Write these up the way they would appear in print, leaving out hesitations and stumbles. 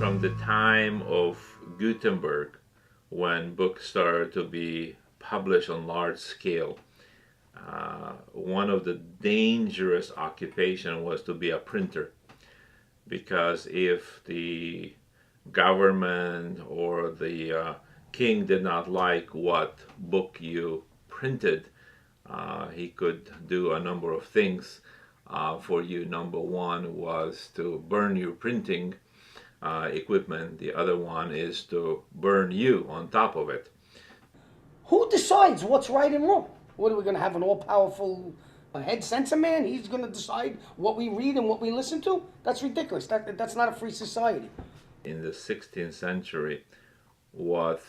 from the time of Gutenberg, when books started to be published on large scale, one of the dangerous occupations was to be a printer, because if the government or the king did not like what book you printed, he could do a number of things for you. Number one was to burn your printing equipment. The other one is to burn you on top of it. Who decides what's right and wrong? What are we going to have, an all-powerful head censor man? He's going to decide what we read and what we listen to? That's ridiculous. That's not a free society. In the 16th century, what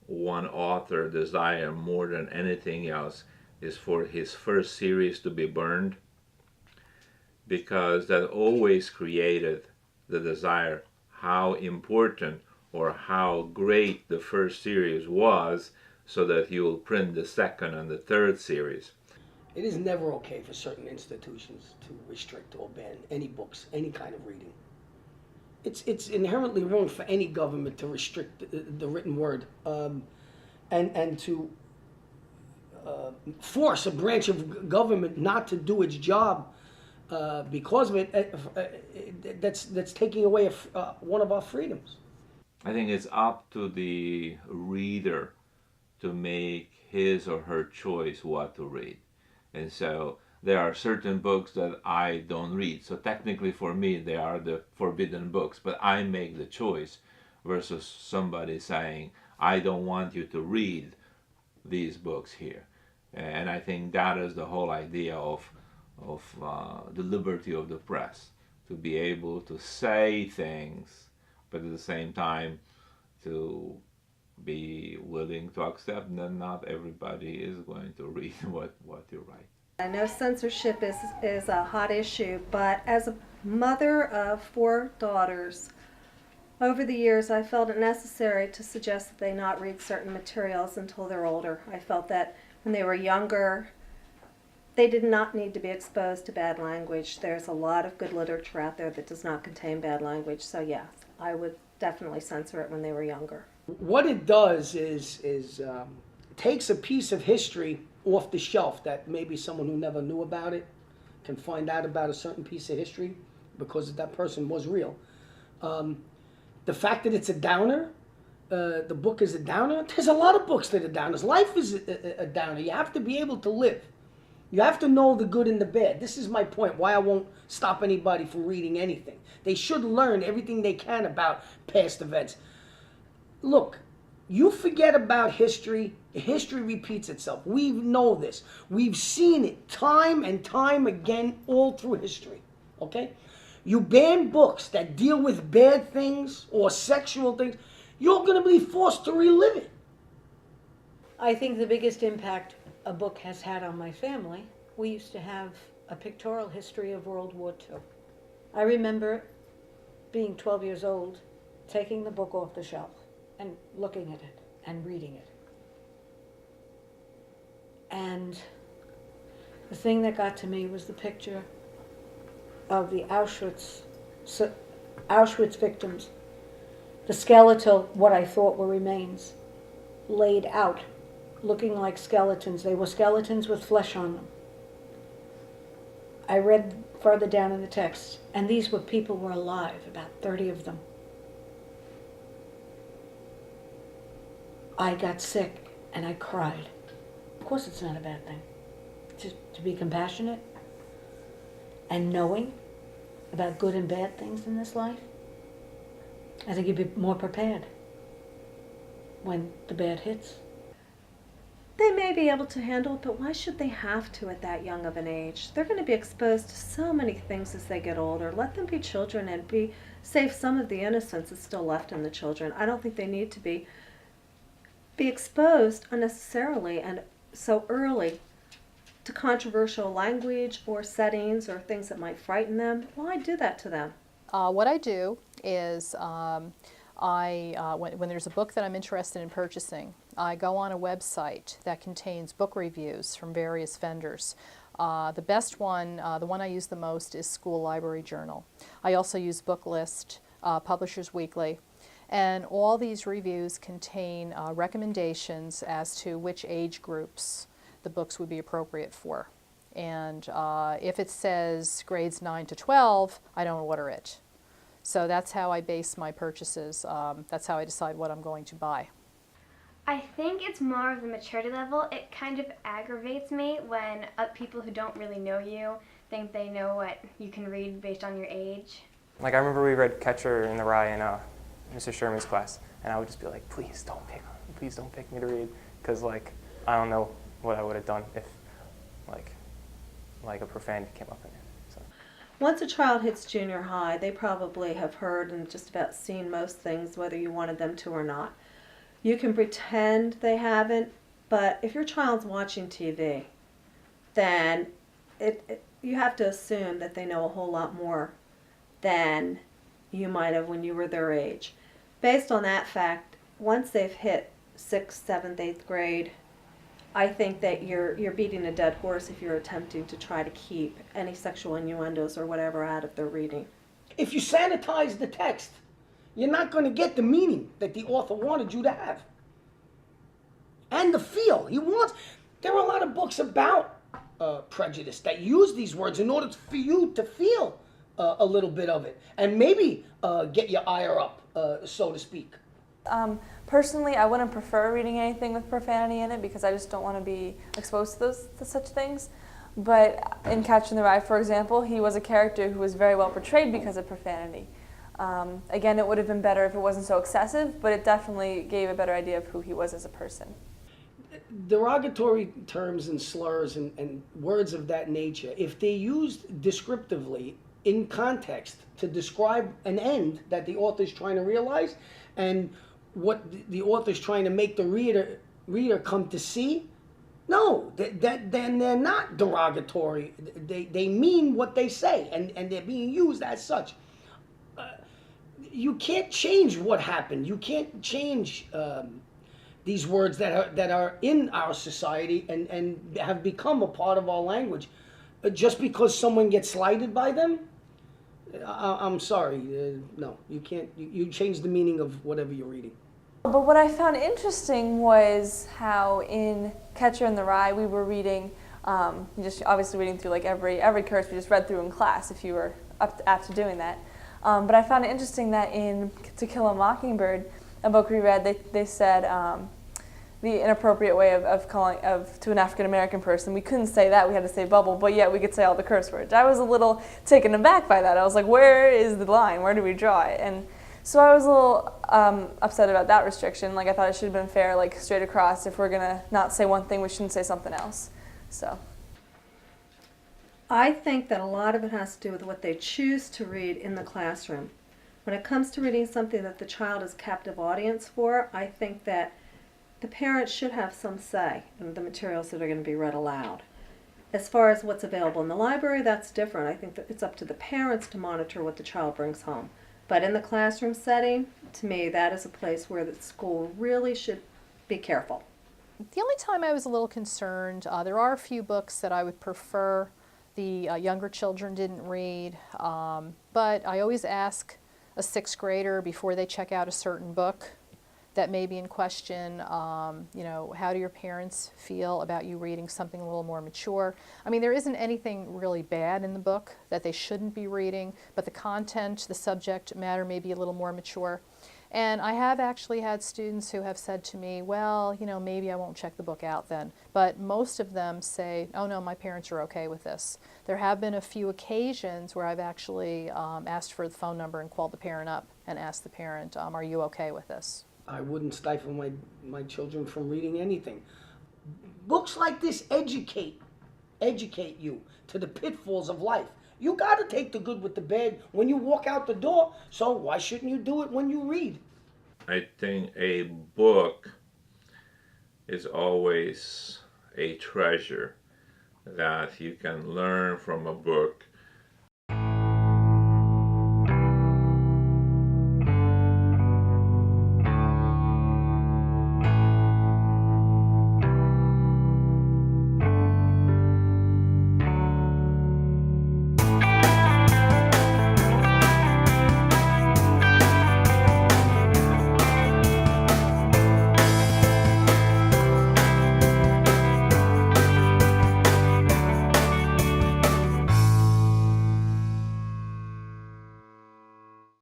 one author desired more than anything else is for his first series to be burned, because that always created the desire how important or how great the first series was, so that you will print the second and the third series. It is never okay for certain institutions to restrict or ban any books, any kind of reading. It's inherently wrong for any government to restrict the written word, and to force a branch of government not to do its job because of it. That's taking away one of our freedoms. I think it's up to the reader to make his or her choice what to read. And so there are certain books that I don't read. So technically for me, they are the forbidden books, but I make the choice, versus somebody saying, I don't want you to read these books here. And I think that is the whole idea of the liberty of the press, to be able to say things, but at the same time to be willing to accept that not everybody is going to read what you write. I know censorship is a hot issue, but as a mother of 4 daughters, over the years I felt it necessary to suggest that they not read certain materials until they're older. I felt that when they were younger, they did not need to be exposed to bad language. There's a lot of good literature out there that does not contain bad language, so yes, I would definitely censor it when they were younger. What it does is takes a piece of history off the shelf that maybe someone who never knew about it can find out about a certain piece of history because that person was real. The fact that it's a downer, the book is a downer, there's a lot of books that are downers. Life is a downer. You have to be able to live. You have to know the good and the bad. This is my point, why I won't stop anybody from reading anything. They should learn everything they can about past events. Look, you forget about history, history repeats itself. We know this. We've seen it time and time again all through history, okay? You ban books that deal with bad things or sexual things, you're going to be forced to relive it. I think the biggest impact a book has had on my family, we used to have a pictorial history of World War II. I remember being 12 years old, taking the book off the shelf and looking at it and reading it. And the thing that got to me was the picture of the Auschwitz victims, the skeletal, what I thought were remains, laid out, looking like skeletons. They were skeletons with flesh on them. I read further down in the text, and these were people who were alive, about 30 of them. I got sick and I cried. Of course it's not a bad thing. Just to be compassionate and knowing about good and bad things in this life, I think you'd be more prepared when the bad hits. They may be able to handle it, but why should they have to at that young of an age? They're going to be exposed to so many things as they get older. Let them be children and save some of the innocence that's still left in the children. I don't think they need to be exposed unnecessarily and so early to controversial language or settings or things that might frighten them. Why do that to them? What I do is when there's a book that I'm interested in purchasing, I go on a website that contains book reviews from various vendors. The best one, the one I use the most, is School Library Journal. I also use Booklist. Publishers Weekly. And all these reviews contain recommendations as to which age groups the books would be appropriate for. And if it says grades 9 to 12, I don't order it. So that's how I base my purchases. That's how I decide what I'm going to buy. I think it's more of the maturity level. It kind of aggravates me when people who don't really know you think they know what you can read based on your age. Like, I remember we read Catcher in the Rye in Mr. Sherman's class, and I would just be like, please don't pick me to read, because, like, I don't know what I would have done if, like a profanity came up in it. So. Once a child hits junior high, they probably have heard and just about seen most things, whether you wanted them to or not. You can pretend they haven't, but if your child's watching TV, then you have to assume that they know a whole lot more than you might have when you were their age. Based on that fact, once they've hit 6th, 7th, 8th grade, I think that you're beating a dead horse if you're attempting to try to keep any sexual innuendos or whatever out of their reading. If you sanitize the text, you're not going to get the meaning that the author wanted you to have. And the feel. There are a lot of books about prejudice that use these words in order for you to feel a little bit of it. And maybe get your ire up, so to speak. Personally, I wouldn't prefer reading anything with profanity in it because I just don't want to be exposed to such things. But in Catcher in the Rye, for example, he was a character who was very well portrayed because of profanity. Again, it would have been better if it wasn't so excessive, but it definitely gave a better idea of who he was as a person. Derogatory terms and slurs and words of that nature, if they're used descriptively in context to describe an end that the author's trying to realize and what the author's trying to make the reader come to see, no, then they're not derogatory. They mean what they say, and they're being used as such. You can't change what happened. You can't change these words that are in our society and have become a part of our language. Just because someone gets slighted by them, I'm sorry. No, you can't. You change the meaning of whatever you're reading. But what I found interesting was how in Catcher in the Rye we were reading, just obviously reading through like every curse we just read through in class if you were up to doing that. But I found it interesting that in To Kill a Mockingbird, a book we read, they said the inappropriate way of calling to an African American person. We couldn't say that, we had to say bubble, but yet we could say all the curse words. I was a little taken aback by that. I was like, where is the line? Where do we draw it? And so I was a little upset about that restriction. Like, I thought it should have been fair, like straight across. If we're gonna not say one thing, we shouldn't say something else. So. I think that a lot of it has to do with what they choose to read in the classroom. When it comes to reading something that the child is captive audience for, I think that the parents should have some say in the materials that are going to be read aloud. As far as what's available in the library, that's different. I think that it's up to the parents to monitor what the child brings home. But in the classroom setting, to me, that is a place where the school really should be careful. The only time I was a little concerned, there are a few books that I would prefer the younger children didn't read, but I always ask a 6th grader before they check out a certain book that may be in question, you know, how do your parents feel about you reading something a little more mature? I mean, there isn't anything really bad in the book that they shouldn't be reading, but the content, the subject matter may be a little more mature. And I have actually had students who have said to me, well, you know, maybe I won't check the book out then. But most of them say, oh no, my parents are okay with this. There have been a few occasions where I've actually asked for the phone number and called the parent up and asked the parent, are you okay with this? I wouldn't stifle my children from reading anything. Books like this educate you to the pitfalls of life. You got to take the good with the bad when you walk out the door, so why shouldn't you do it when you read? I think a book is always a treasure, that you can learn from a book